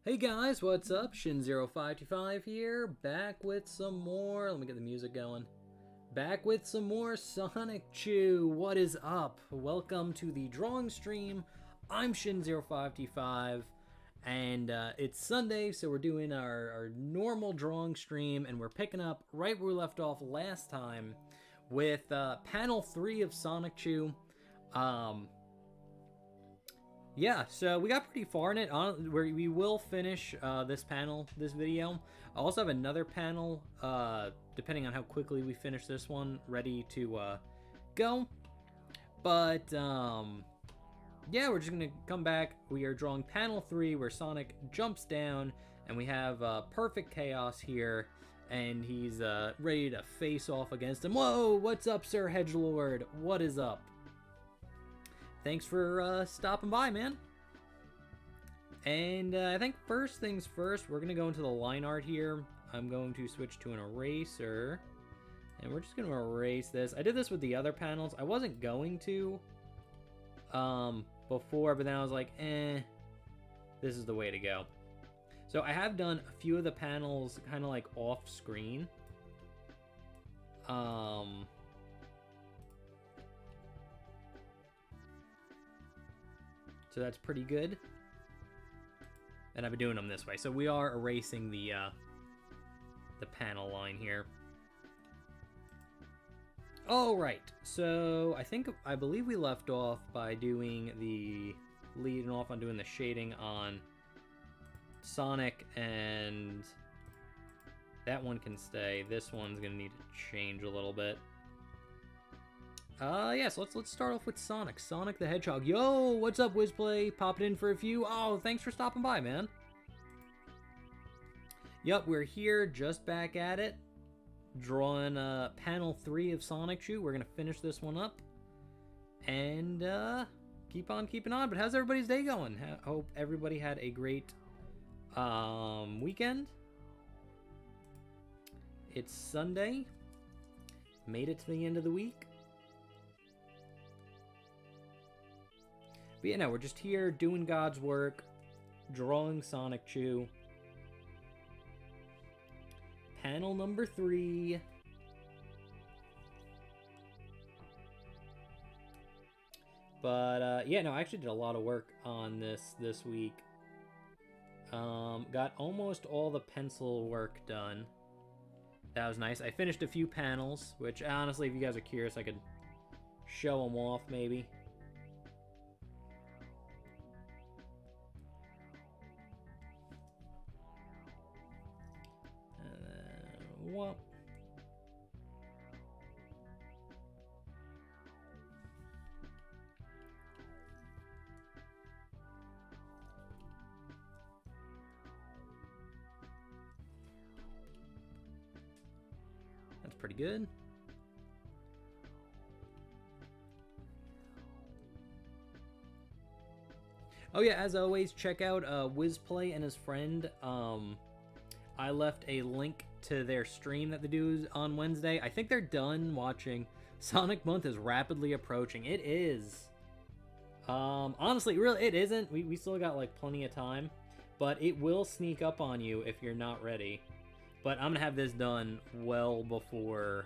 Hey guys, what's up? Shin0525 here, back with some more. Let me get the music going. Back with some more Sonichu. What is up? Welcome to the drawing stream. I'm Shin0525, and it's Sunday, so we're doing our normal drawing stream, and we're picking up right where we left off last time with panel 3 of Sonichu. Yeah, so we got pretty far in it. We will finish this video. I also have another panel, depending on how quickly we finish this one, ready to go. But, yeah, we're just going to come back. We are drawing panel 3 where Sonic jumps down, and we have perfect chaos here, and he's ready to face off against him. Whoa, what's up, Sir Hedgelord? What is up? Thanks for stopping by, man. And I think first things first, we're going to go into the line art here. I'm going to switch to an eraser. And we're just going to erase this. I did this with the other panels. I wasn't going to before, but then I was like, this is the way to go. So I have done a few of the panels kind of like off screen. So that's pretty good. And I've been doing them this way. So we are erasing the panel line here. All right. So I believe we left off by leading off on doing the shading on Sonic, and that one can stay. This one's gonna need to change a little bit. Yeah, so let's start off with Sonic. Sonic the Hedgehog. Yo, what's up, Wizplay? Popping in for a few. Oh, thanks for stopping by, man. Yup, we're here, just back at it. Drawing panel 3 of Sonichu. We're going to finish this one up. And keep on keeping on. But how's everybody's day going? Hope everybody had a great weekend. It's Sunday. Made it to the end of the week. But yeah, no, we're just here doing God's work, drawing Sonichu. Panel number 3. But yeah, no, I actually did a lot of work on this week. Got almost all the pencil work done. That was nice. I finished a few panels, which honestly, if you guys are curious, I could show them off maybe. Well, that's pretty good. Oh yeah, as always, check out Wizplay and his friend. I left a link to their stream that they do on Wednesday. I think they're done watching. Sonic Month is rapidly approaching. It is. Honestly, really, it isn't. We still got like plenty of time, but it will sneak up on you if you're not ready. But I'm gonna have this done well before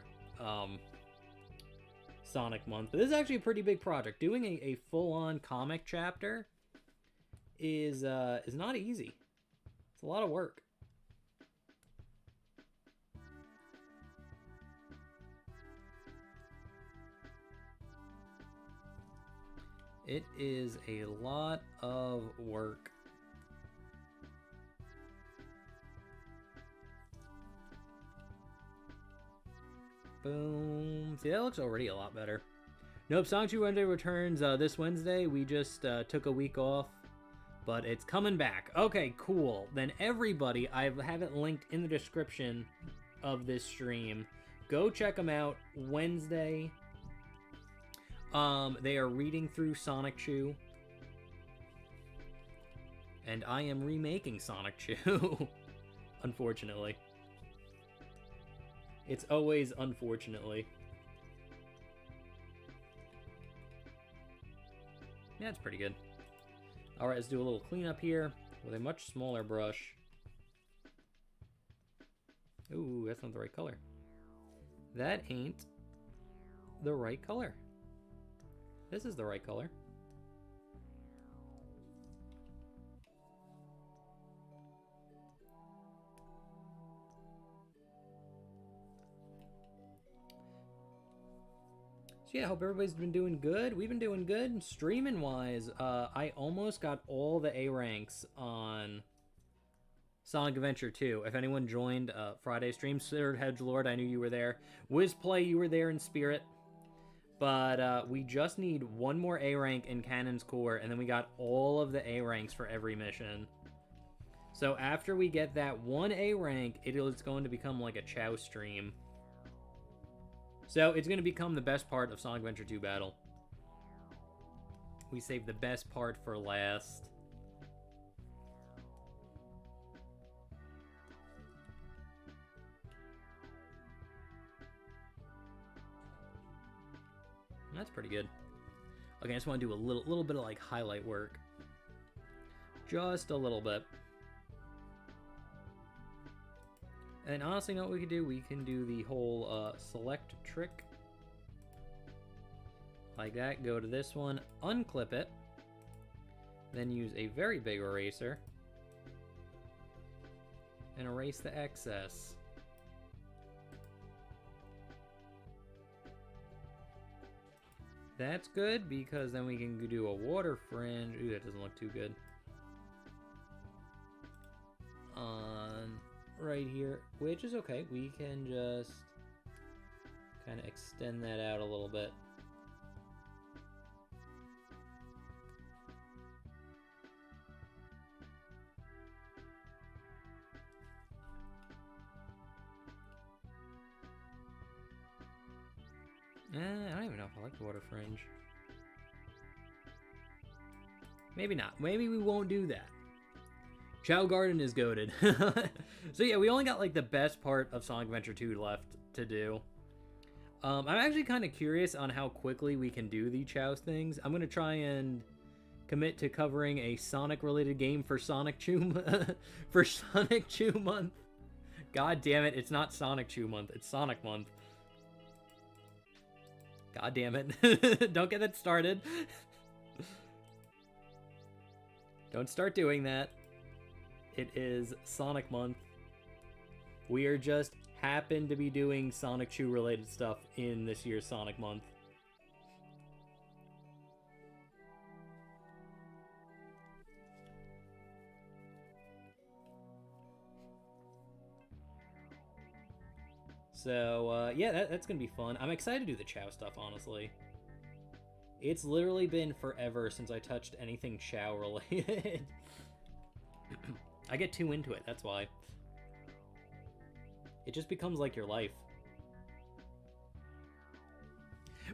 Sonic Month. But this is actually a pretty big project. Doing a full-on comic chapter is not easy. It's a lot of work. It is a lot of work. Boom. See, that looks already a lot better. Nope, Sonichu Wednesday returns this Wednesday. We just took a week off, but it's coming back. Okay, cool. Then everybody, I have it linked in the description of this stream. Go check them out Wednesday. They are reading through Sonichu. And I am remaking Sonichu. Unfortunately. It's always unfortunately. Yeah, it's pretty good. Alright, let's do a little cleanup here. with a much smaller brush. Ooh, that's not the right color. That ain't the right color. This is the right color. So yeah, hope everybody's been doing good. We've been doing good. Streaming wise, I almost got all the A ranks on Sonic Adventure 2. If anyone joined Friday stream, Sir Hedgelord, I knew you were there. Wizplay, you were there in spirit. But we just need one more A rank in Cannon's Core, and then we got all of the A ranks for every mission. So after we get that one A rank, it's going to become like a Chow stream. So it's going to become the best part of Sonic Adventure 2 battle. We saved the best part for last. That's pretty good. Okay, I just want to do a little bit of like highlight work. Just a little bit. And honestly, you know what we could do? We can do the whole select trick. Like that, go to this one, unclip it, then use a very big eraser, and erase the excess. That's good, because then we can do a water fringe. Ooh, that doesn't look too good. On right here, which is okay. We can just kind of extend that out a little bit. I don't even know if I like the water fringe. Maybe not. Maybe we won't do that. Chow Garden is goated. So yeah, we only got like the best part of Sonic Adventure 2 left to do. I'm actually kind of curious on how quickly we can do the Chow's things. I'm going to try and commit to covering a Sonic related game for Sonic Chew for Sonic Chew month. God damn it, it's not Sonic Chew month, it's Sonic month. God damn it. Don't get that started. Don't start doing that. It is Sonic month. We are just happen to be doing Sonic Chew related stuff in this year's Sonic month. So, yeah, that's going to be fun. I'm excited to do the Chow stuff, honestly. It's literally been forever since I touched anything Chow related. I get too into it, that's why. It just becomes like your life.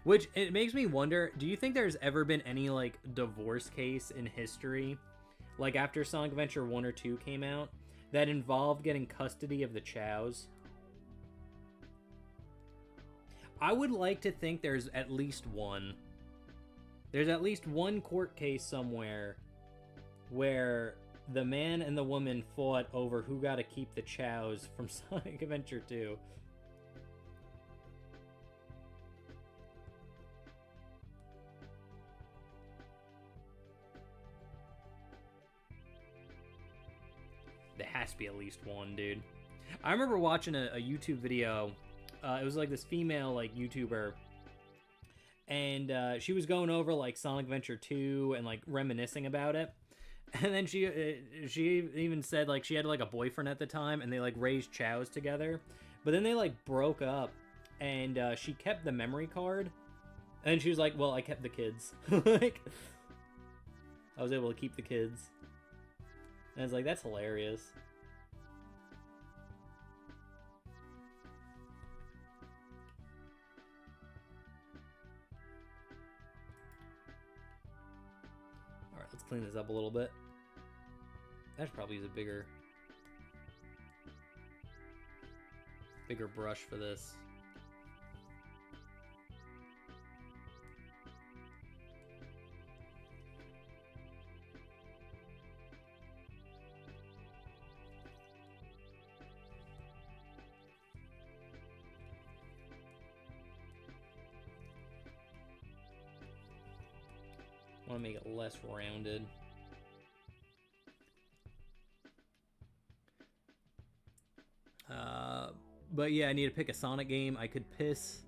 Which, it makes me wonder, do you think there's ever been any, like, divorce case in history, like after Sonic Adventure 1 or 2 came out, that involved getting custody of the Chows? I would like to think there's at least one. There's at least one court case somewhere where the man and the woman fought over who got to keep the Chows from Sonic Adventure 2. There has to be at least one, dude. I remember watching a YouTube video. It was like this female like YouTuber, and she was going over like Sonic Adventure 2 and like reminiscing about it. And then she even said like she had like a boyfriend at the time, and they like raised Chows together, but then they like broke up, and she kept the memory card, and she was like, "Well, I kept the kids." Like, I was able to keep the kids, and I was like, "That's hilarious." Let's clean this up a little bit. I should probably use a bigger brush for this. I want to make it less rounded. But yeah, I need to pick a Sonic game. I could piss...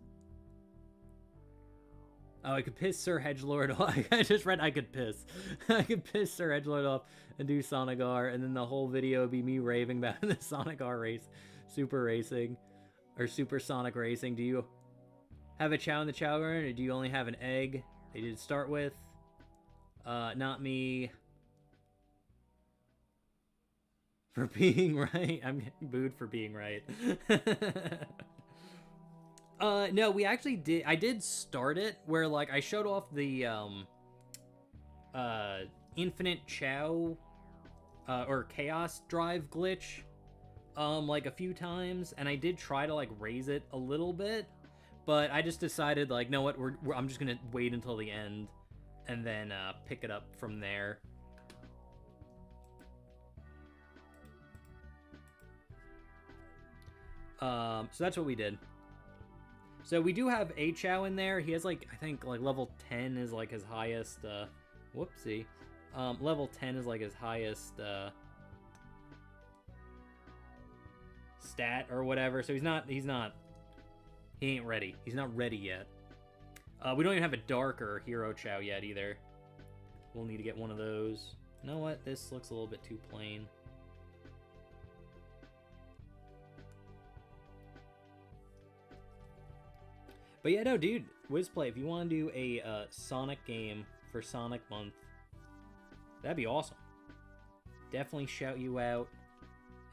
Oh, I could piss Sir Hedgelord off. I just read I could piss. I could piss Sir Hedgelord off and do Sonic R, and then the whole video would be me raving about the Sonic R race, Super Racing, or Super Sonic Racing. Do you have a Chow in the Chow Garden, or do you only have an egg that you did start with? Not me. For being right. I'm getting booed for being right. No, we actually did. I did start it where, like, I showed off the, infinite Chow, or Chaos Drive glitch, like, a few times, and I did try to, like, raise it a little bit, but I just decided, like, know what, I'm just gonna wait until the end, and then, pick it up from there. So that's what we did. So we do have a Chow in there. He has, like, I think, like, level 10 is, like, his highest, whoopsie. Level 10 is, like, his highest, stat or whatever. So he ain't ready. He's not ready yet. We don't even have a darker Hero Chow yet, either. We'll need to get one of those. You know what? This looks a little bit too plain. But yeah, no, dude, Wizplay, if you want to do a Sonic game for Sonic Month, that'd be awesome. Definitely shout you out,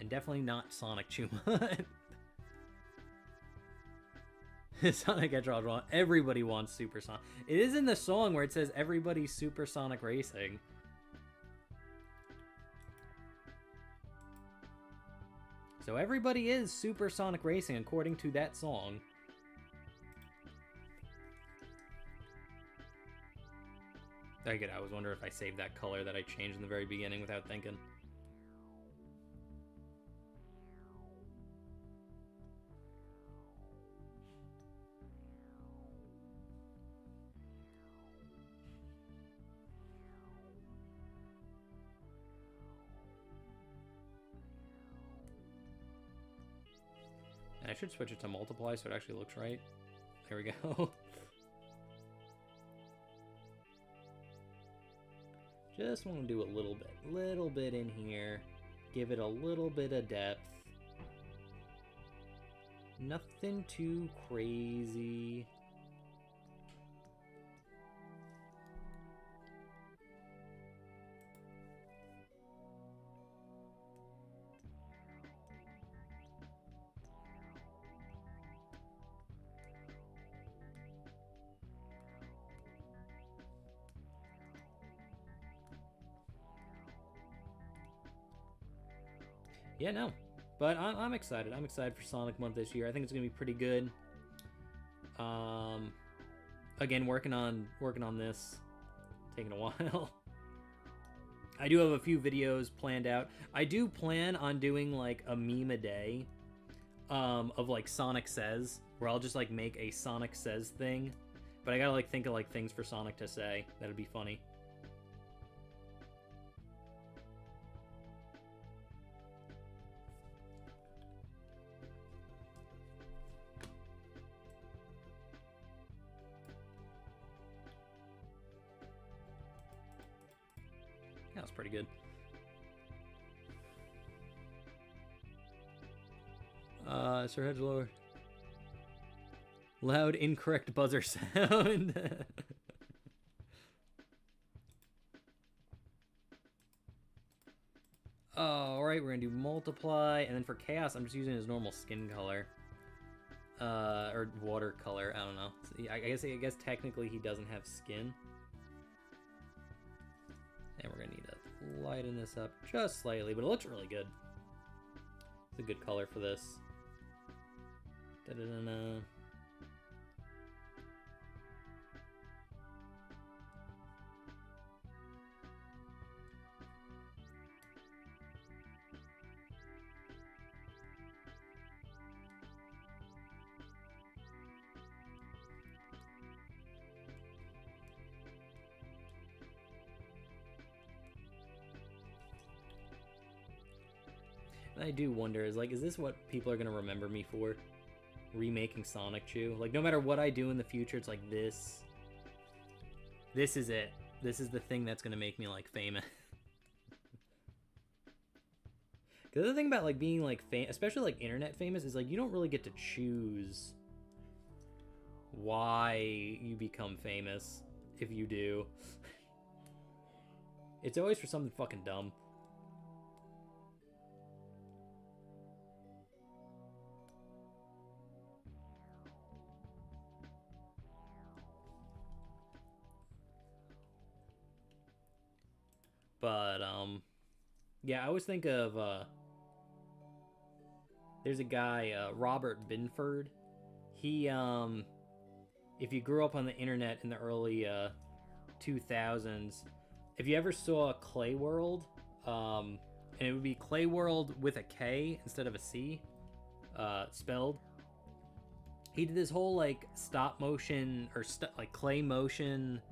and definitely not Sonic Chuma. Sonic Hedgehog, everybody wants Super Sonic. It is in the song where it says everybody's Super Sonic Racing. So everybody is Super Sonic Racing according to that song. Very good. I was wondering if I saved that color that I changed in the very beginning without thinking. I should switch it to multiply so it actually looks right. There we go. Just want to do a little bit in here. Give it a little bit of depth. Nothing too crazy. Yeah, no. But I'm excited. I'm excited for Sonic Month this year. I think it's gonna be pretty good. Again, working on this, taking a while. I do have a few videos planned out. I do plan on doing like a meme a day, of like Sonic Says, where I'll just like make a Sonic Says thing. But I gotta like think of like things for Sonic to say. That'd be funny. That was pretty good. Sir Hedgelord. Loud, incorrect buzzer sound. Alright, we're gonna do multiply, and then for chaos, I'm just using his normal skin color. Or watercolor, I don't know. I guess technically he doesn't have skin. And we're gonna need to lighten this up just slightly, but it looks really good. It's a good color for this. Da-da-da-da. I do wonder, is this what people are gonna remember me for? Remaking Sonichu? Like, no matter what I do in the future, it's like this. This is it. This is the thing that's gonna make me, like, famous. The other thing about, like, being, like, especially, like, internet famous, is, like, you don't really get to choose why you become famous, if you do. It's always for something fucking dumb. But, yeah, I always think of, there's a guy, Robert Binford. He, if you grew up on the internet in the early, 2000s, if you ever saw Clay World, and it would be Clay World with a K instead of a C, spelled. He did this whole, like, stop motion, or, like, clay motion,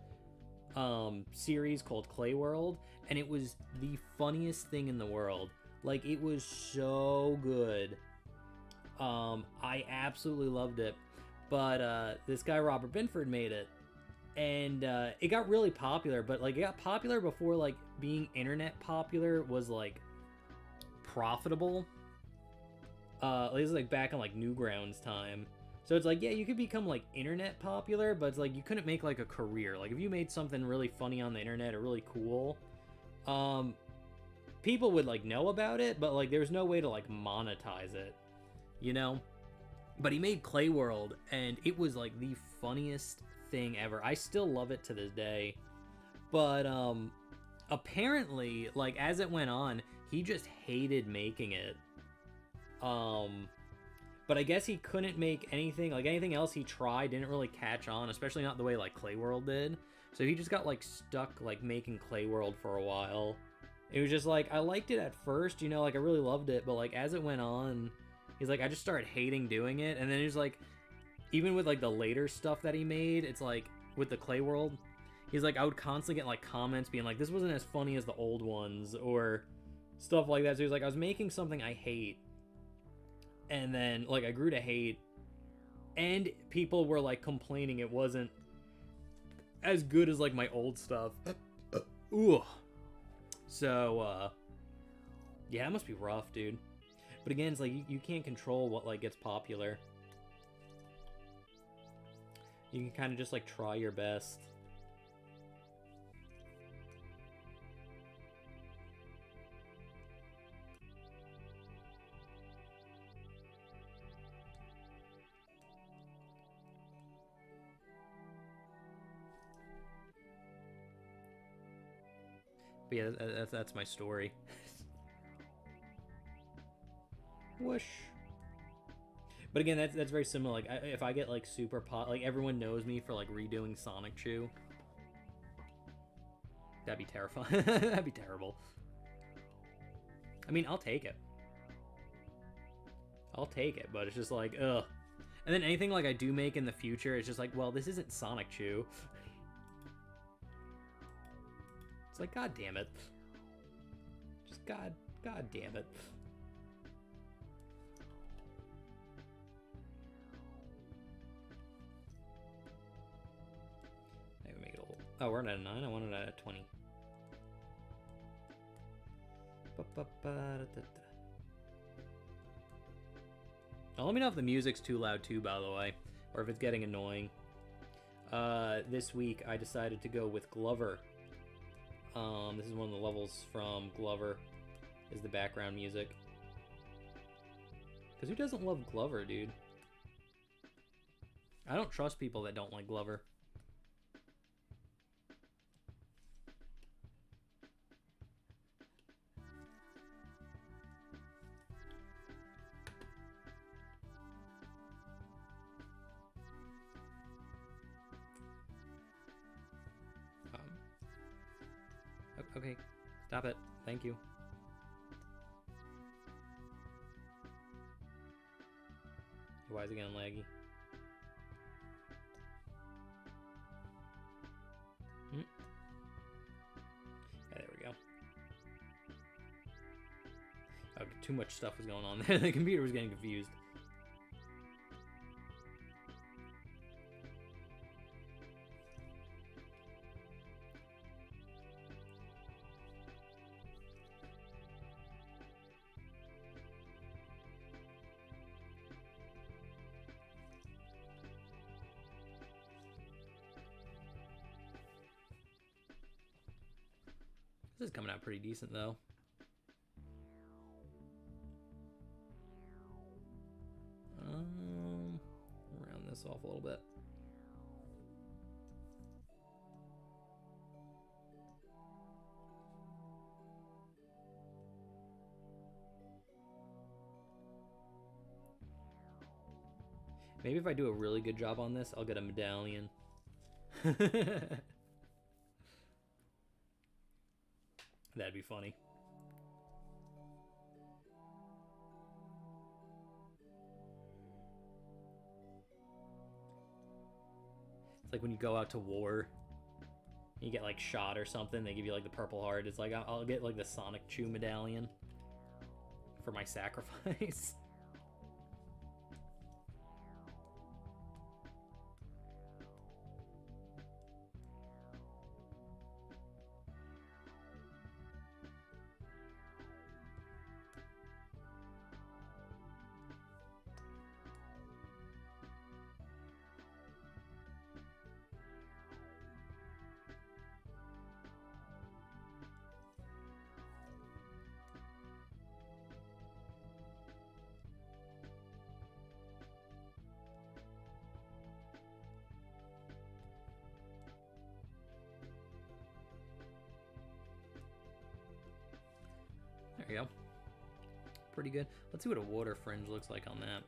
series called Clay World, and it was the funniest thing in the world. Like, it was so good. I absolutely loved it. But this guy Robert Binford made it, and it got really popular. But like, it got popular before like being internet popular was like profitable. This is like back in like Newgrounds time. So it's like, yeah, you could become like internet popular, but it's like you couldn't make like a career. Like if you made something really funny on the internet or really cool, people would like know about it, but like there's no way to like monetize it, you know? But he made Clay World, and it was like the funniest thing ever. I still love it to this day. But apparently, like as it went on, he just hated making it. But I guess he couldn't make anything, like anything else he tried didn't really catch on, especially not the way like Clay World did. So he just got like stuck like making Clay World for a while. It was just like, I liked it at first, you know, like I really loved it, but like as it went on, he's like, I just started hating doing it. And then he's like, even with like the later stuff that he made, it's like with the Clay World, he's like, I would constantly get like comments being like, this wasn't as funny as the old ones or stuff like that. So he's like, I was making something I hate, and then like I grew to hate, and people were like complaining it wasn't as good as like my old stuff. Ooh. So yeah, it must be rough, dude. But again, it's like you can't control what like gets popular. You can kind of just like try your best. But yeah, that's my story. Whoosh. But again, that's very similar. Like, if I get like super like everyone knows me for like redoing Sonichu, that'd be terrifying. That'd be terrible. I mean, I'll take it. I'll take it, but it's just like, ugh. And then anything like I do make in the future, it's just like, well, this isn't Sonichu. It's like, god damn it. Just god damn it. Maybe make it a little. Oh, we're at a 9. I wanted it at 20. Now, let me know if the music's too loud too, by the way, or if it's getting annoying. This week I decided to go with Glover. This is one of the levels from Glover, is the background music. Because who doesn't love Glover, dude? I don't trust people that don't like Glover. Okay, stop it. Thank you. Why is it getting laggy? Yeah, there we go. Okay, too much stuff was going on there. The computer was getting confused. This is coming out pretty decent, though. Round this off a little bit. Maybe if I do a really good job on this, I'll get a medallion. That'd be funny. It's like when you go out to war, you get like shot or something, they give you like the Purple Heart. It's like I'll get like the Sonichu medallion for my sacrifice. There you go. Pretty good. Let's see what a water fringe looks like on that.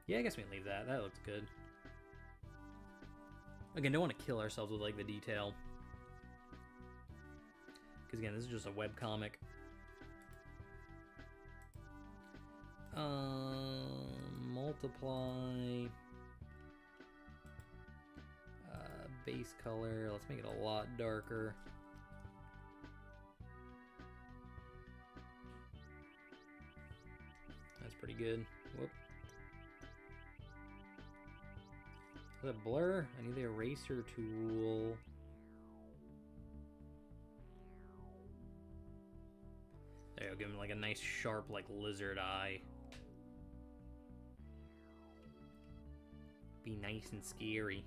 Yeah, I guess we can leave that. That looks good. Again, don't want to kill ourselves with like the detail. Because again, this is just a webcomic. Multiply. Base color. Let's make it a lot darker. That's pretty good. Whoop. Is that blur? I need the eraser tool. There you go, give him like a nice sharp like lizard eye. Be nice and scary.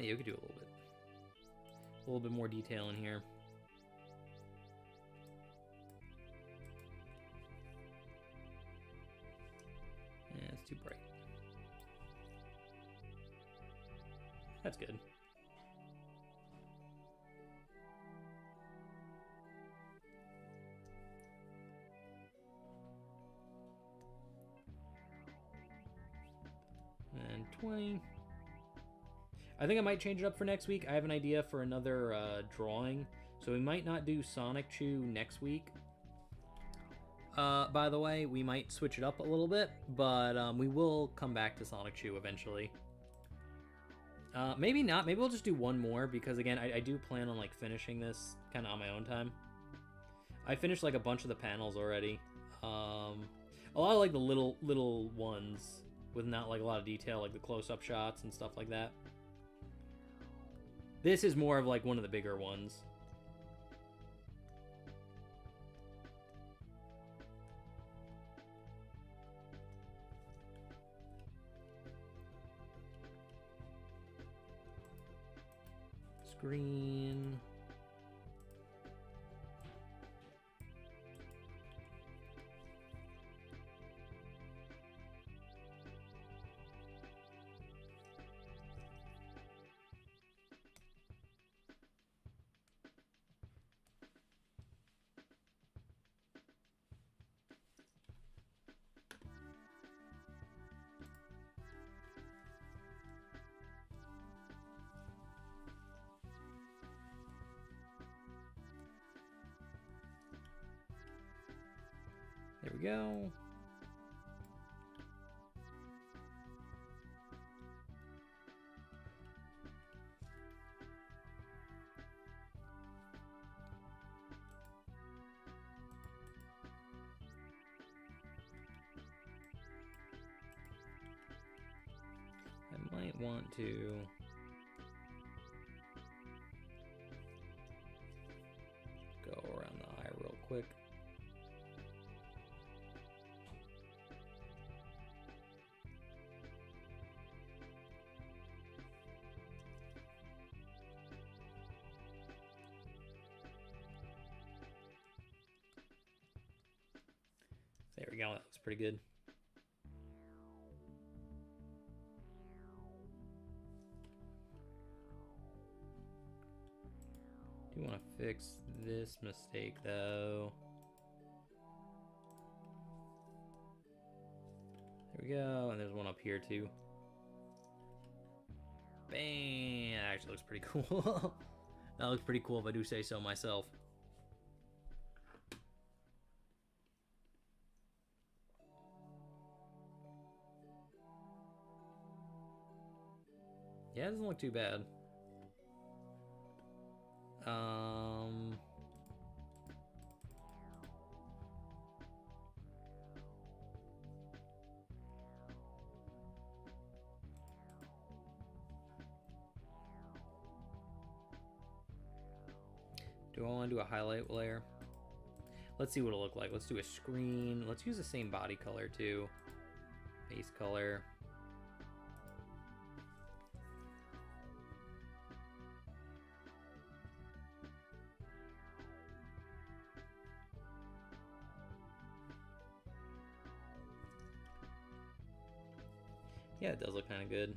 Yeah, we could do a little bit more detail in here. Yeah, it's too bright. That's good. And 20. I think I might change it up for next week. I have an idea for another drawing, so we might not do Sonichu next week. By the way, we might switch it up a little bit, but we will come back to Sonichu eventually. Maybe not. Maybe we'll just do one more, because again, I do plan on like finishing this kind of on my own time. I finished like a bunch of the panels already. A lot of like the little ones with not like a lot of detail, like the close-up shots and stuff like that. This is more of like one of the bigger ones. Screen. There we go. want to go around the eye real quick. There we go, that looks pretty good. Do want to fix this mistake though. There we go, and there's one up here too. Bang! That actually looks pretty cool. That looks pretty cool if I do say so myself. Yeah, it doesn't look too bad. Do I want to do a highlight layer? Let's see what it'll look like. Let's do a screen. Let's use the same body color too. Base color. Yeah, it does look kind of good.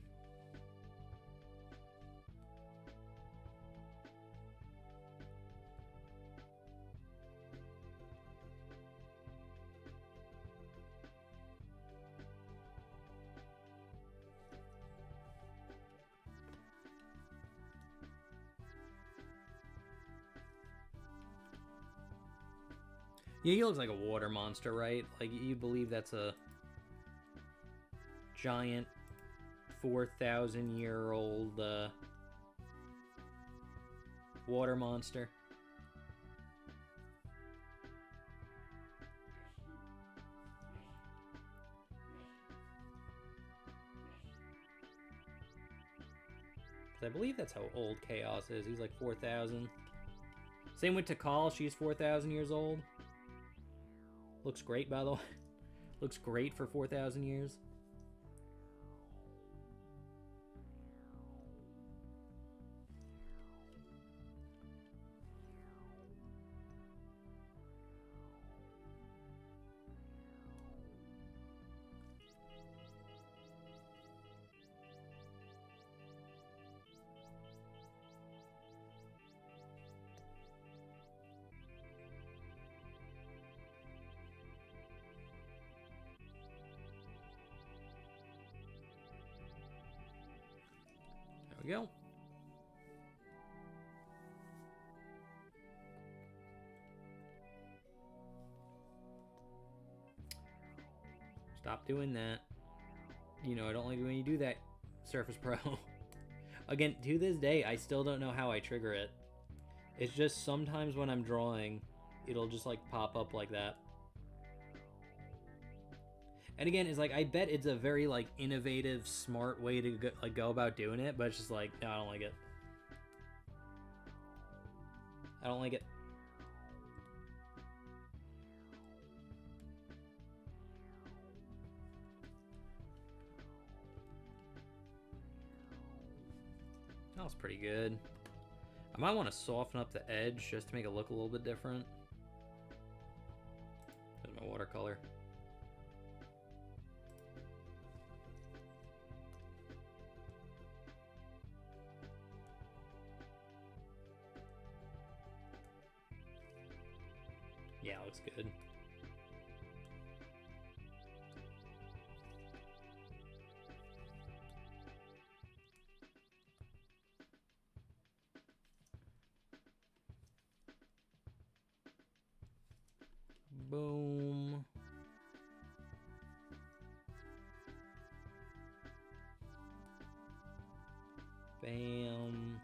Yeah, he looks like a water monster, right? Like, you believe that's a giant 4,000-year-old water monster. I believe that's how old Chaos is. He's like 4,000. Same with Takal. She's 4,000 years old. Looks great, by the way. Looks great for 4,000 years. There we go. Stop doing that. You know, I don't like when you do that, Surface Pro. Again, to this day, I still don't know how I trigger it. It's just sometimes when I'm drawing, it'll just like pop up like that. And again, it's like, I bet it's a very like innovative, smart way to go about doing it, but it's just like, no, I don't like it. I don't like it. That was pretty good. I might want to soften up the edge just to make it look a little bit different. There's my watercolor. Yeah, it looks good. Boom. Bam.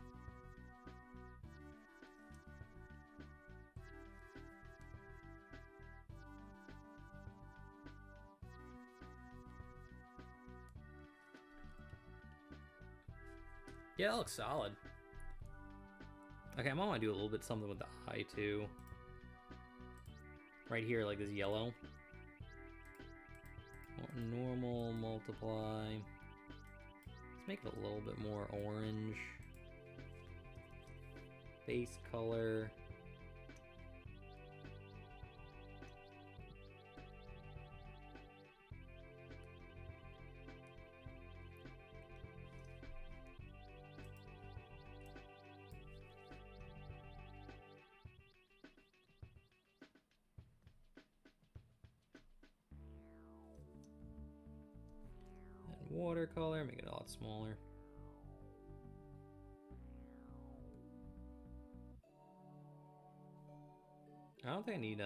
Yeah, that looks solid. Okay, I might want to do a little bit something with the eye too. Right here, like this yellow. Normal, multiply. Let's make it a little bit more orange. Base color. Watercolor, make it a lot smaller. I don't think I need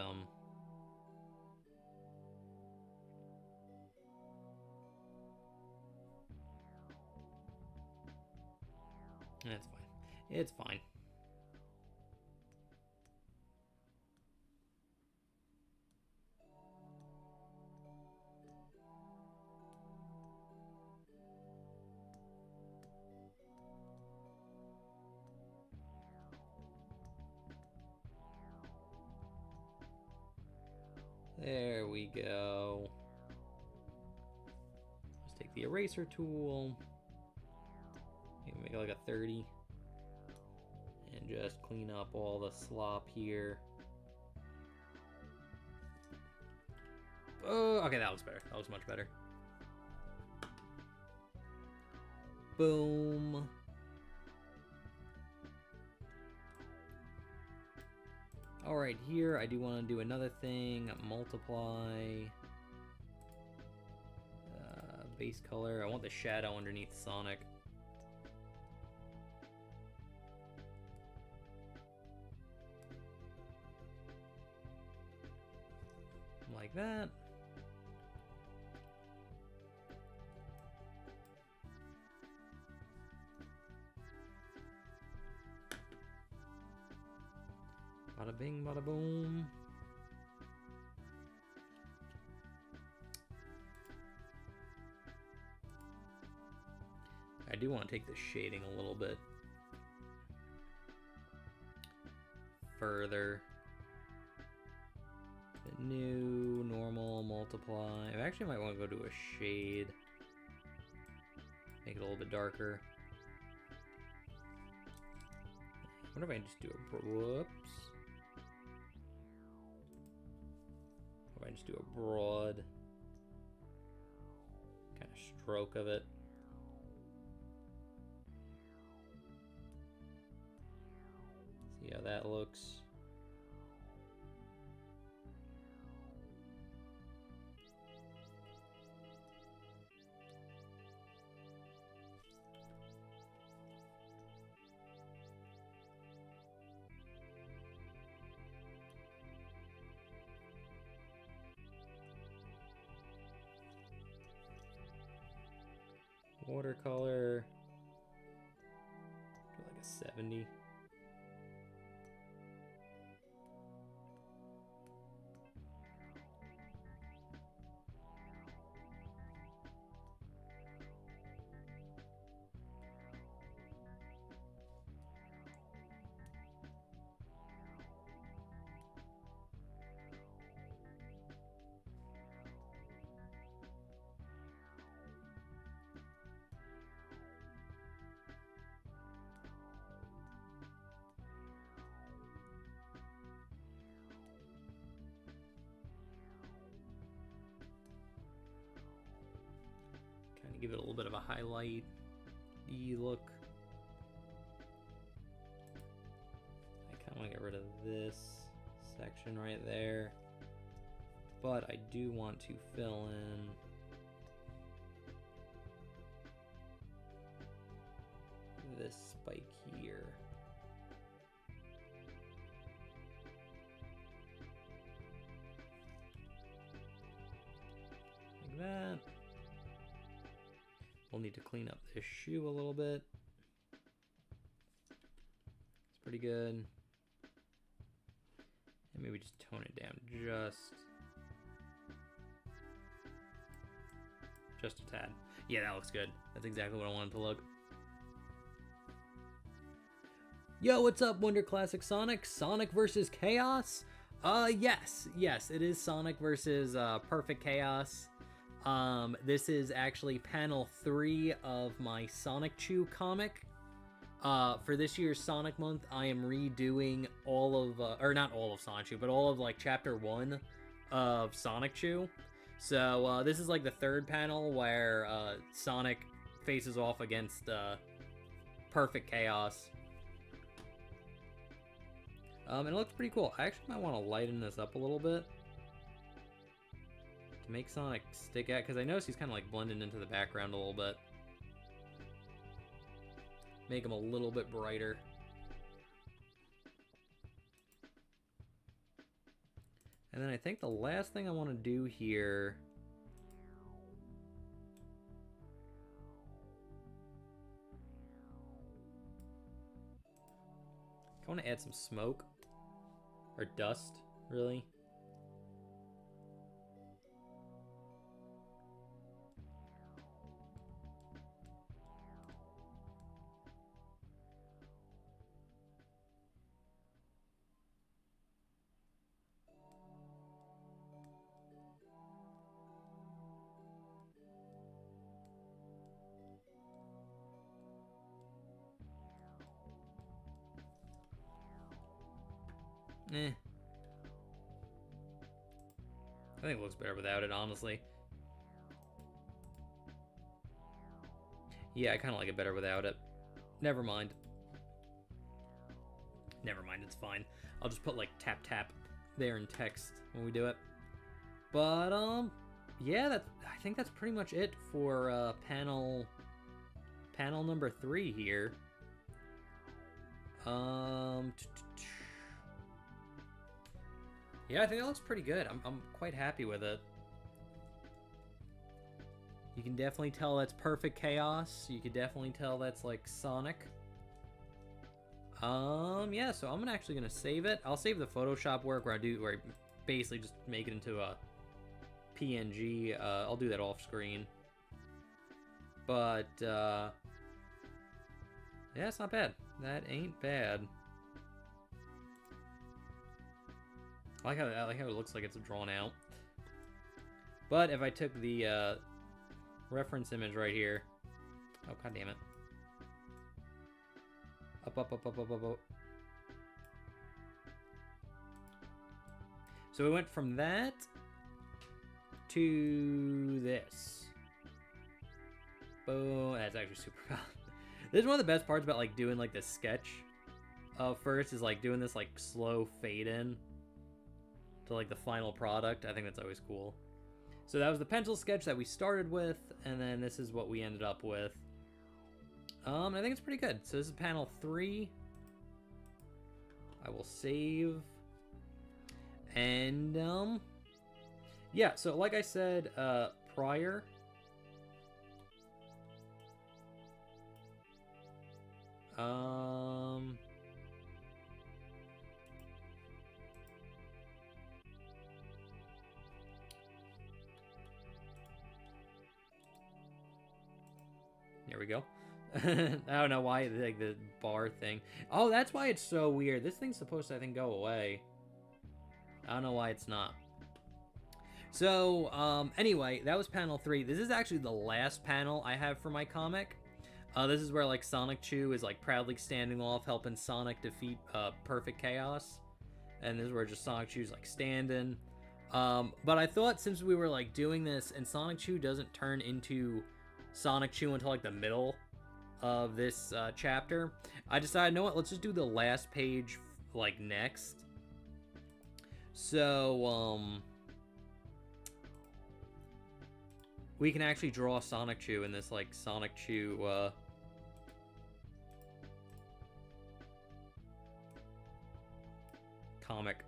That's fine. It's fine. There we go. Let's take the eraser tool. Maybe make it like a 30. And just clean up all the slop here. Oh, okay, that looks better. That looks much better. Boom. Alright, here I do want to do another thing. Multiply. Base color. I want the shadow underneath Sonic. Like that. Bada bing, bada boom. I do want to take the shading a little bit further. New, normal, multiply. I actually might want to go to a shade. Make it a little bit darker. What if I just do a, whoops. What if I just do a broad kind of stroke of it? See how that looks. Watercolor, like a 70. Kind of give it a little bit of a highlight-y look. I kind of want to get rid of this section right there, but I do want to fill in this spike here. Like that. We'll need to clean up this shoe a little bit. It's pretty good. And maybe just tone it down just a tad. Yeah, that looks good. That's exactly what I wanted to look. Yo, what's up, Wonder Classic Sonic? Sonic versus Chaos? Yes, it is Sonic versus Perfect Chaos. This is actually panel 3 of my Sonichu comic. For this year's Sonic Month, I am redoing all of, or not all of Sonichu, but all of, like, Chapter 1 of Sonichu. So, this is, like, the third panel where, Sonic faces off against, Perfect Chaos. And it looks pretty cool. I actually might want to lighten this up a little bit to make Sonic stick out, because I notice he's kind of like blending into the background a little bit. Make him a little bit brighter. And then I think the last thing I want to do here... I want to add some smoke. Or dust, really. I think it looks better without it, honestly. Yeah, I kind of like it better without it. Never mind. Never mind, it's fine. I'll just put, like, tap tap there in text when we do it. But, yeah, I think that's pretty much it for, panel number 3 here. Yeah, I think that looks pretty good. I'm quite happy with it. You can definitely tell that's Perfect Chaos. You can definitely tell that's like Sonic. Yeah, so I'm actually gonna save it. I'll save the Photoshop work where I basically just make it into a PNG. I'll do that off screen. But yeah, it's not bad. That ain't bad. I like how it looks like it's drawn out. But if I took the reference image right here, oh god damn it! Up. So we went from that to this. Boom! That's actually super cool. This is one of the best parts about like doing like the sketch. First is like doing this like slow fade in to like the final product. I think that's always cool. So that was the pencil sketch that we started with, and then this is what we ended up with. I think it's pretty good. So this is panel 3. I will save. And yeah, so like I said prior, there we go. I don't know why, like, the bar thing. Oh, that's why it's so weird. This thing's supposed to, I think, go away. I don't know why it's not. So, anyway, that was panel 3. This is actually the last panel I have for my comic. This is where, like, Sonichu is, like, proudly standing off, helping Sonic defeat, Perfect Chaos. And this is where just Sonichu's, like, standing. But I thought since we were, like, doing this, and Sonichu doesn't turn into Sonichu until, like, the middle of this chapter, I decided, you know what, let's just do the last page, like, next. So, we can actually draw Sonichu in this, like, Sonichu, comic.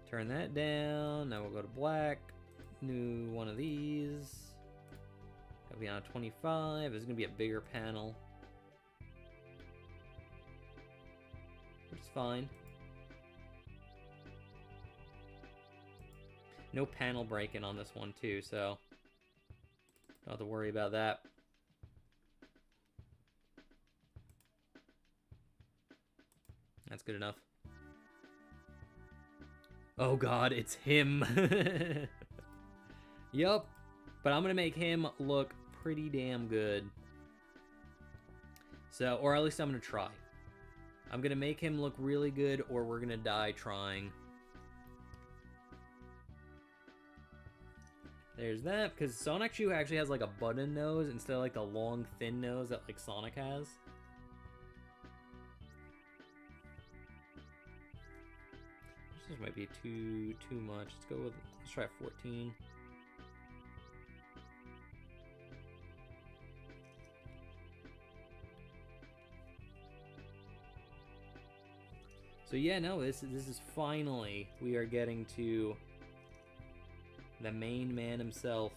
Turn that down. Now we'll go to black. New one of these. It'll be on 25. It's going to be a bigger panel, which is fine. No panel breaking on this one, too, so don't have to worry about that. That's good enough. Oh god, it's him. Yup. But I'm gonna make him look pretty damn good. So, or at least I'm gonna try. I'm gonna make him look really good, or we're gonna die trying. There's that, because Sonichu actually has like a button nose instead of like the long, thin nose that like Sonic has. This might be too much. Let's try 14. So yeah, no, this is finally, we are getting to the main man himself.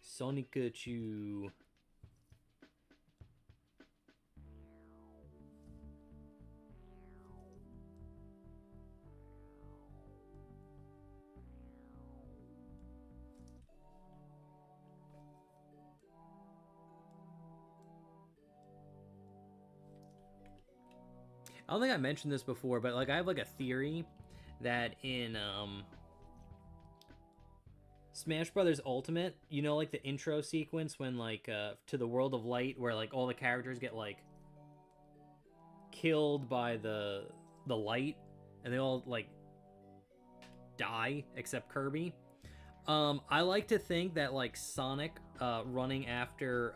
Sonichu. I don't think I mentioned this before, but like I have like a theory that in Smash Brothers Ultimate, you know, like the intro sequence when like to the World of Light, where like all the characters get like killed by the light and they all like die except Kirby. I like to think that like Sonic running after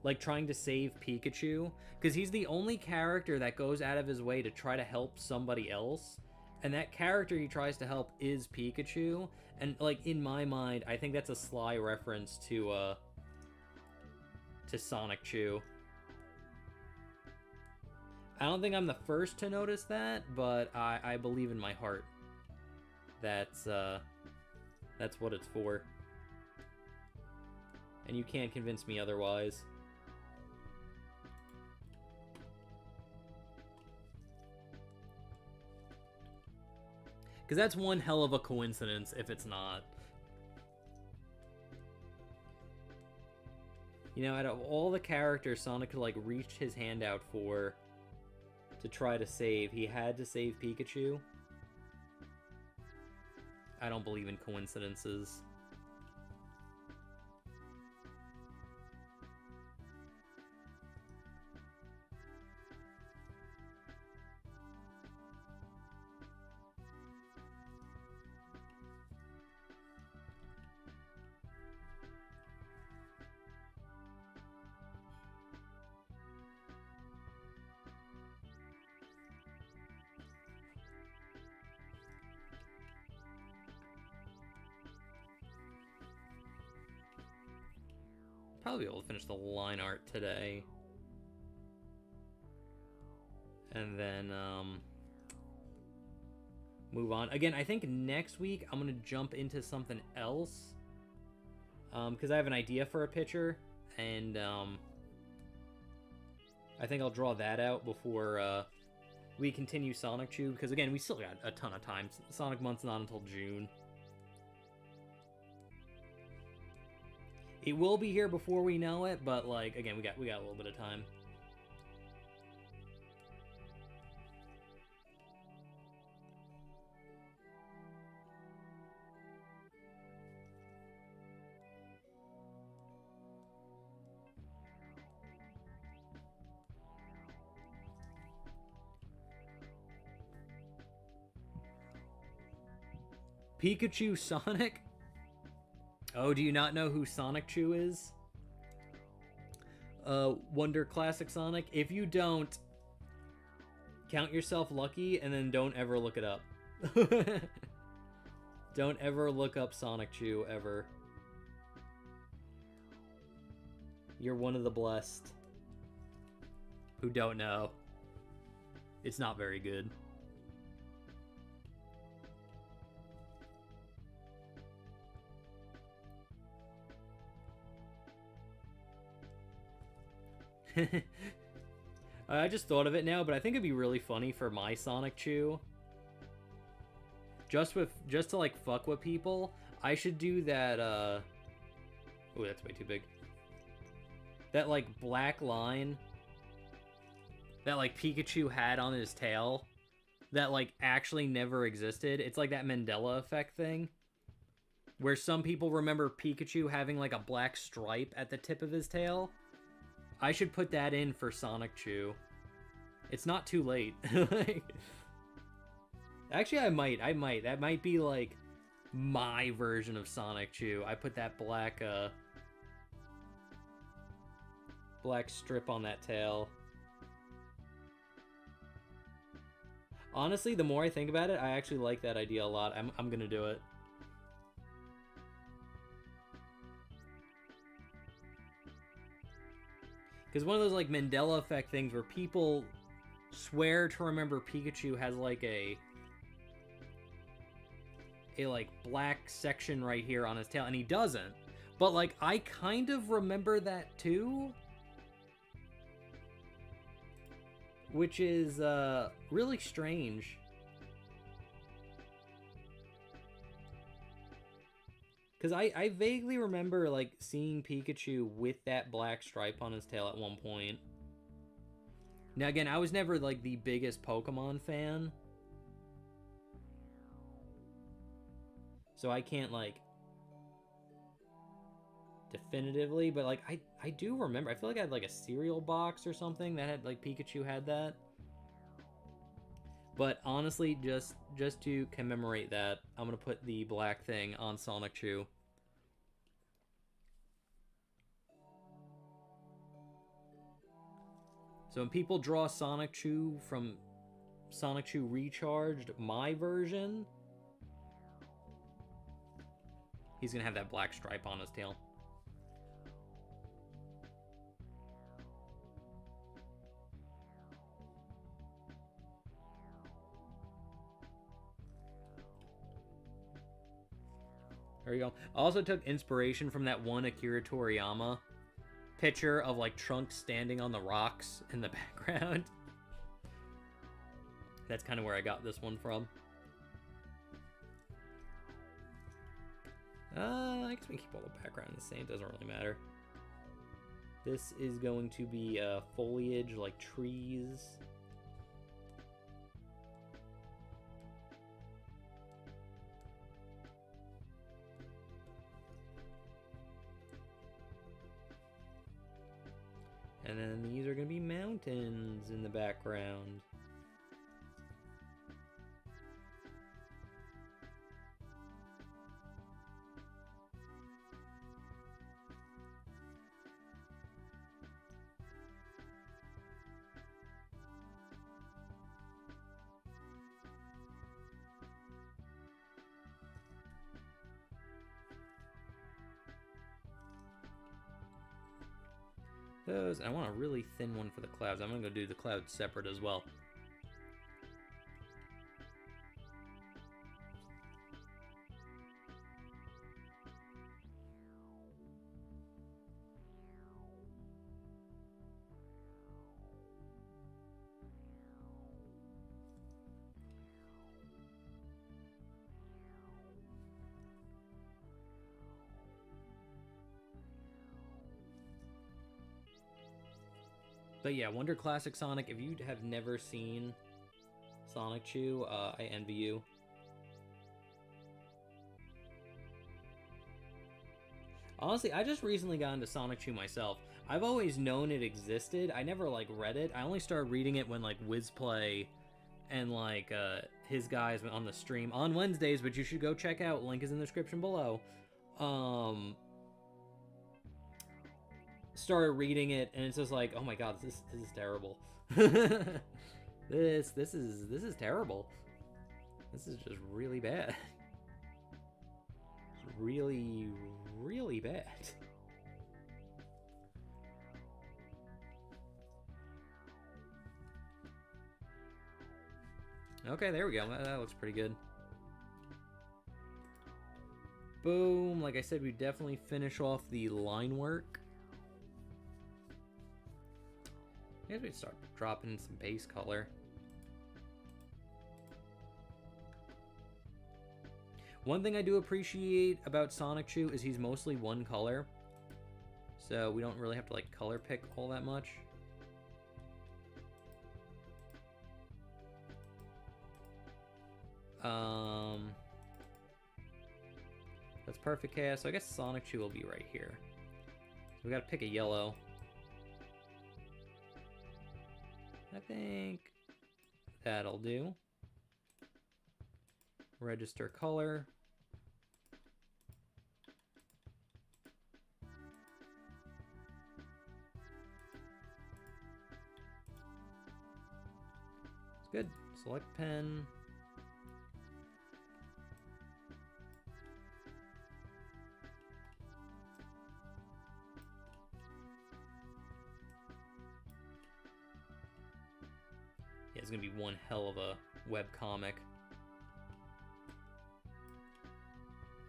like trying to save Pikachu, because he's the only character that goes out of his way to try to help somebody else, and that character he tries to help is Pikachu. And like in my mind, I think that's a sly reference to Sonichu. I don't think I'm the first to notice that, but I believe in my heart that's what it's for, and you can't convince me otherwise. Because that's one hell of a coincidence if it's not. You know, out of all the characters Sonic could, like, reach his hand out for to try to save, he had to save Pikachu. I don't believe in coincidences. Probably be able to finish the line art today. And then, move on. Again, I think next week I'm going to jump into something else. Because I have an idea for a picture. And, I think I'll draw that out before, we continue Sonichu. Because, again, we still got a ton of time. Sonic Month's not until June. It will be here before we know it, but like again, we got a little bit of time. Pikachu Sonic? Oh, do you not know who Sonichu is? Wonder Classic Sonic? If you don't, count yourself lucky and then don't ever look it up. Don't ever look up Sonichu, ever. You're one of the blessed who don't know. It's not very good. I just thought of it now, but I think it'd be really funny for my Sonichu. Just to like fuck with people, I should do that, oh, that's way too big. That, like, black line that, like, Pikachu had on his tail that, like, actually never existed. It's like that Mandela effect thing where some people remember Pikachu having, like, a black stripe at the tip of his tail. I should put that in for Sonichu. It's not too late. Actually, I might. That might be, like, my version of Sonichu. I put that black strip on that tail. Honestly, the more I think about it, I actually like that idea a lot. I'm gonna do it. Because one of those, like, Mandela effect things where people swear to remember Pikachu has, like, a like, black section right here on his tail, and he doesn't. But, like, I kind of remember that, too. Which is, really strange. Because I vaguely remember, like, seeing Pikachu with that black stripe on his tail at one point. Now, again, I was never, like, the biggest Pokemon fan. So I can't, like, definitively, but, like, I do remember. I feel like I had, like, a cereal box or something that had, like, Pikachu had that. But honestly, just to commemorate that, I'm gonna put the black thing on Sonichu. So when people draw Sonichu from Sonichu Recharged, my version, he's gonna have that black stripe on his tail. There you go. I also took inspiration from that one Akira Toriyama picture of, like, Trunks standing on the rocks in the background. That's kind of where I got this one from. I guess we can keep all the background the same. It doesn't really matter. This is going to be foliage, like trees. And then these are going to be mountains in the background. Those, I want a really thin one for the clouds. I'm gonna go do the clouds separate as well. But yeah, Wonder Classic Sonic, if you have never seen Sonichu, I envy you. Honestly, I just recently got into Sonichu myself. I've always known it existed. I never, like, read it. I only started reading it when, like, WizPlay and, like, his guys went on the stream on Wednesdays, which you should go check out. Link is in the description below. Started reading it, and it's just like, oh my god, this is terrible. this is terrible. This is just really bad. Really, really bad. Okay, there we go. That looks pretty good. Boom. Like I said, we definitely finish off the line work. I guess we'd start dropping some base color. One thing I do appreciate about Sonichu is he's mostly one color. so we don't really have to like color pick all that much. That's perfect chaos. So I guess Sonichu will be right here. So we gotta pick a yellow. I think that'll do. Register color. It's good. Select pen. Yeah, it's gonna be one hell of a webcomic.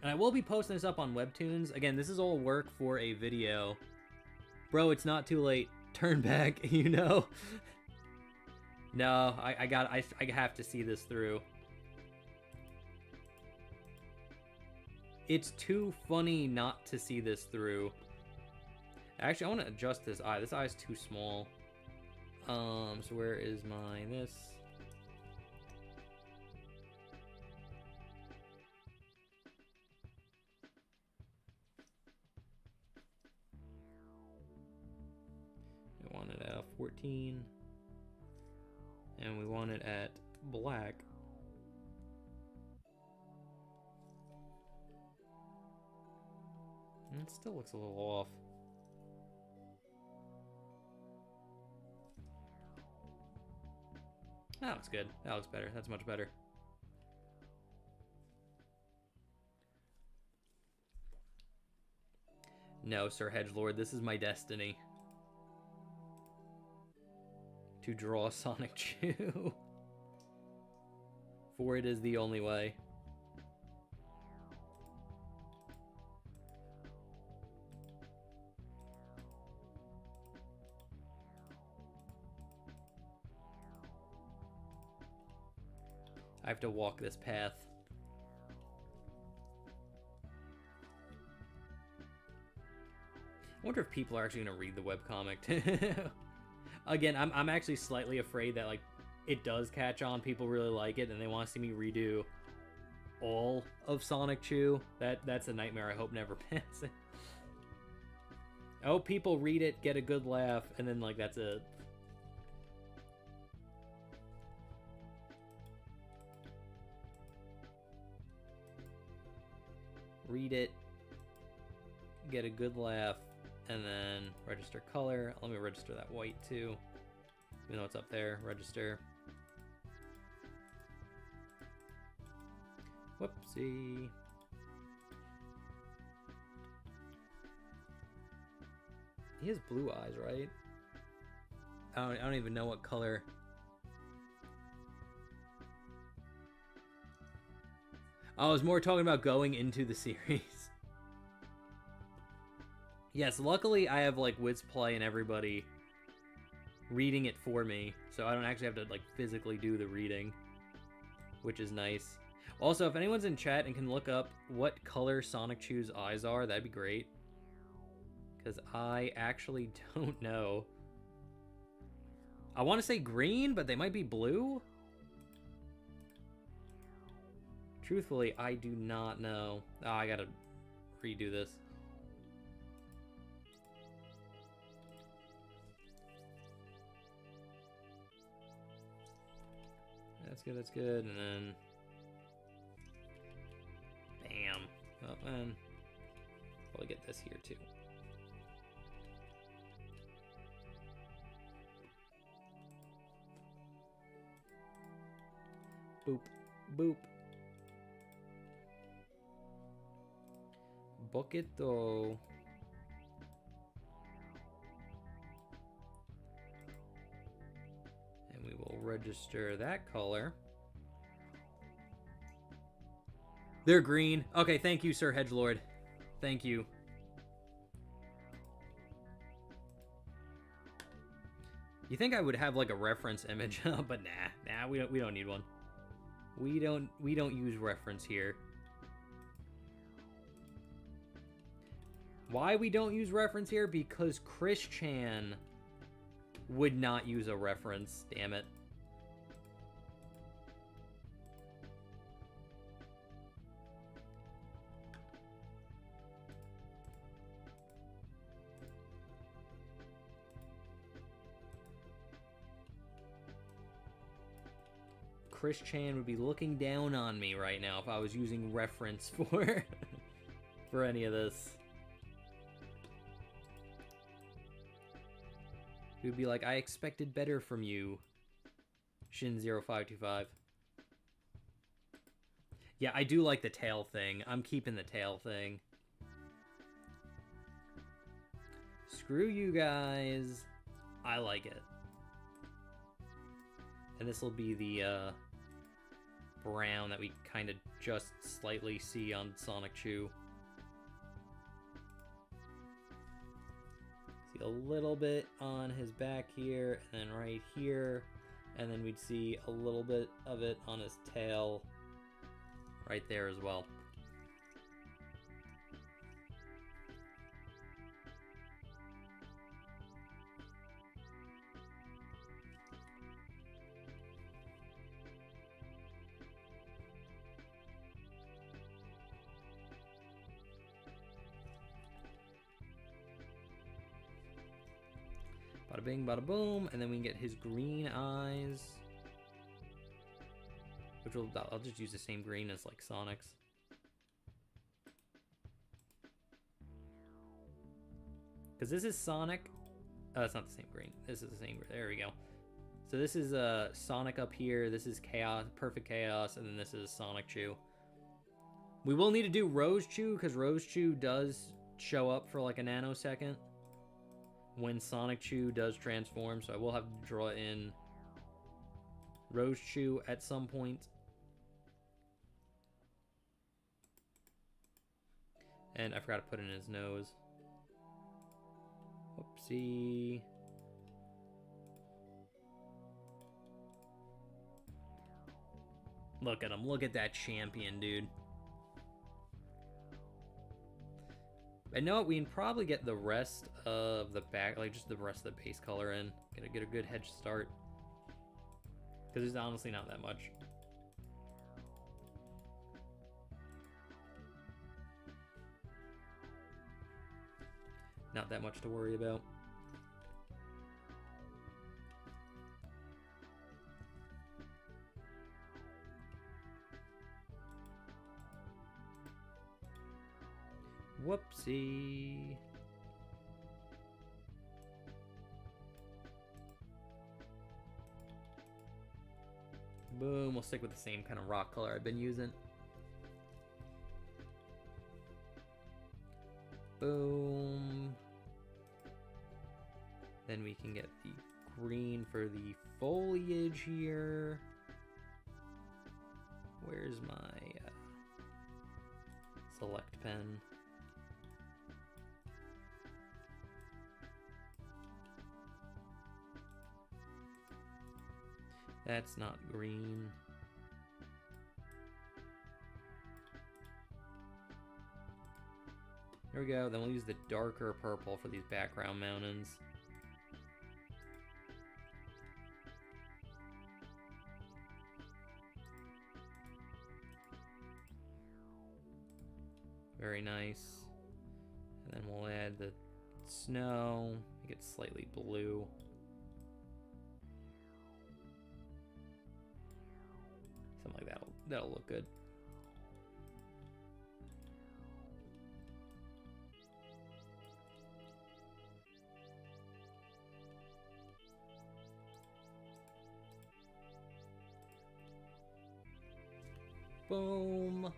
And I will be posting this up on Webtoons. Again, this is all work for a video. Bro, it's not too late. Turn back, you know? No, I have to see this through. It's too funny not to see this through. Actually, I want to adjust this eye. This eye is too small. So where is my this? We want it at 14. And we want it at black. And it still looks a little off. That looks good. That looks better. That's much better. No, Sir Hedgelord, this is my destiny. To draw Sonichu. For it is the only way. I have to walk this path. I wonder if people are actually going to read the webcomic. Again, I'm actually slightly afraid that like it does catch on. People really like it, and they want to see me redo all of Sonichu. That's a nightmare I hope never passes. I hope people read it, get a good laugh, and then like that's it. Read it, get a good laugh, and then register color. Let me register that white too, even though it's up there. Register. Whoopsie. He has blue eyes, right? I don't even know what color. I was more talking about going into the series. Yes, luckily I have like Wiz Play and everybody reading it for me, so I don't actually have to like physically do the reading, which is nice. Also, if anyone's in chat and can look up what color Sonichu's eyes are, that'd be great. Because I actually don't know. I want to say green, but they might be blue. Truthfully, I do not know. Oh, I gotta redo this. That's good, that's good, and then... Bam. Oh, and probably get this here, too. Boop. Boop. Boquito. And we will register that color. They're green. Okay, thank you, Sir Hedgelord. Thank you. You think I would have like a reference image, but nah, we don't need one. We don't use reference here. Why we don't use reference here? Because Chris Chan would not use a reference. Damn it. Chris Chan would be looking down on me right now if I was using reference for for any of this. He would be like, I expected better from you, Shin0525. Yeah, I do like the tail thing. I'm keeping the tail thing. Screw you guys. I like it. And this will be the brown that we kind of just slightly see on Sonichu. See a little bit on his back here, and then right here, and then we'd see a little bit of it on his tail right there as well. Bada bing, bada boom, and then we can get his green eyes, which I'll just use the same green as like Sonic's. Because this is Sonic. Oh, it's not the same green. This is the same green. There we go. So this is Sonic up here. This is Chaos, Perfect Chaos, and then this is Sonichu. We will need to do Rosechu because Rosechu does show up for like a nanosecond when Sonichu does transform, so I will have to draw in Rosechu at some point. And I forgot to put in his nose. Whoopsie. Look at him. Look at that champion, dude. I know we can probably get the rest of the back, like just the rest of the base color in. Get a good head start. Because there's honestly not that much. Not that much to worry about. Whoopsie. Boom, we'll stick with the same kind of rock color I've been using. Boom. Then we can get the green for the foliage here. Where's my select pen? That's not green. There we go. Then we'll use the darker purple for these background mountains. Very nice. And then we'll add the snow, make it slightly blue. Something like that'll look good. Boom.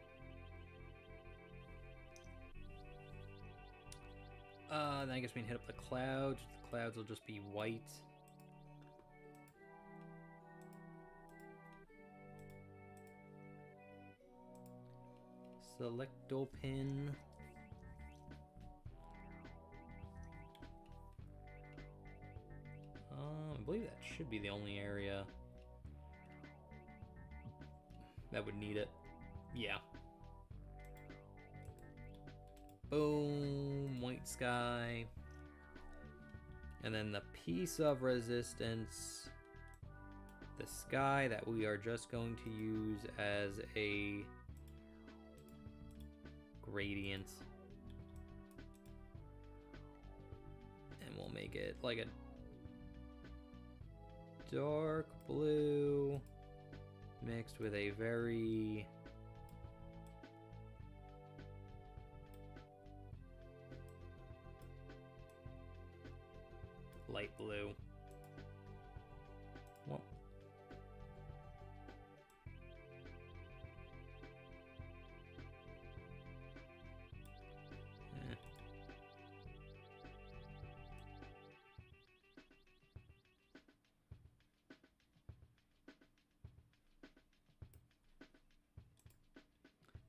Then I guess we can hit up the clouds. The clouds will just be white. Selecto pin. I believe that should be the only area that would need it. Yeah. Boom, white sky. And then the piece of resistance, the sky that we are just going to use as a gradient. And we'll make it like a dark blue mixed with a very light blue. Well,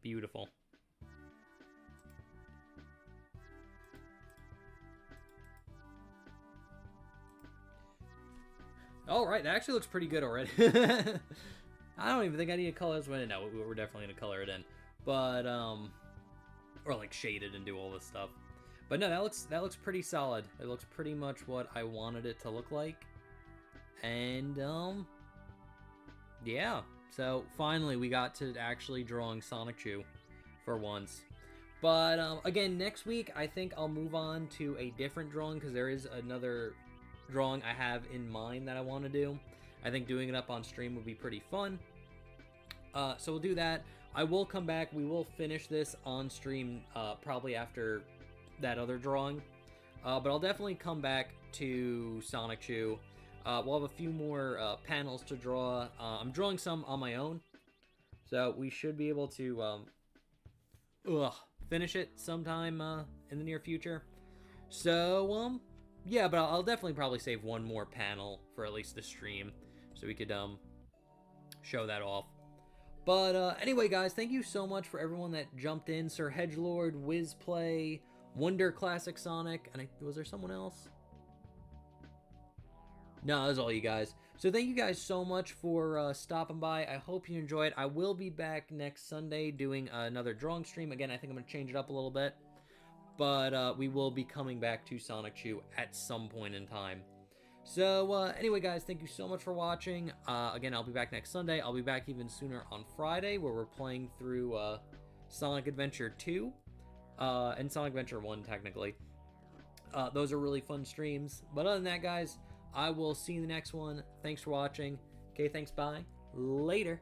beautiful. All right, that actually looks pretty good already. I don't even think I need to color this one in. No, we're definitely gonna color it in, but or like shade it and do all this stuff. But no, that looks pretty solid. It looks pretty much what I wanted it to look like, and yeah. So finally, we got to actually drawing Sonichu for once. But again, next week I think I'll move on to a different drawing because there is another drawing I have in mind that I want to do. I think doing it up on stream would be pretty fun. So we'll do that. I will come back. We will finish this on stream probably after that other drawing. But I'll definitely come back to Sonichu. We'll have a few more panels to draw. I'm drawing some on my own, so we should be able to finish it sometime in the near future. So yeah, but I'll definitely probably save one more panel for at least the stream, so we could show that off. But anyway, guys, thank you so much for everyone that jumped in. Sir Hedgelord, Wizplay, Wonder Classic Sonic, and was there someone else? No, that's all you guys. So thank you guys so much for stopping by. I hope you enjoyed. I will be back next Sunday doing another drawing stream. Again, I think I'm going to change it up a little bit. But we will be coming back to Sonichu at some point in time. So anyway, guys, thank you so much for watching. Again, I'll be back next Sunday. I'll be back even sooner on Friday, where we're playing through Sonic Adventure 2 and Sonic Adventure 1, technically. Those are really fun streams. But other than that, guys, I will see you in the next one. Thanks for watching. Okay, thanks, bye. Later.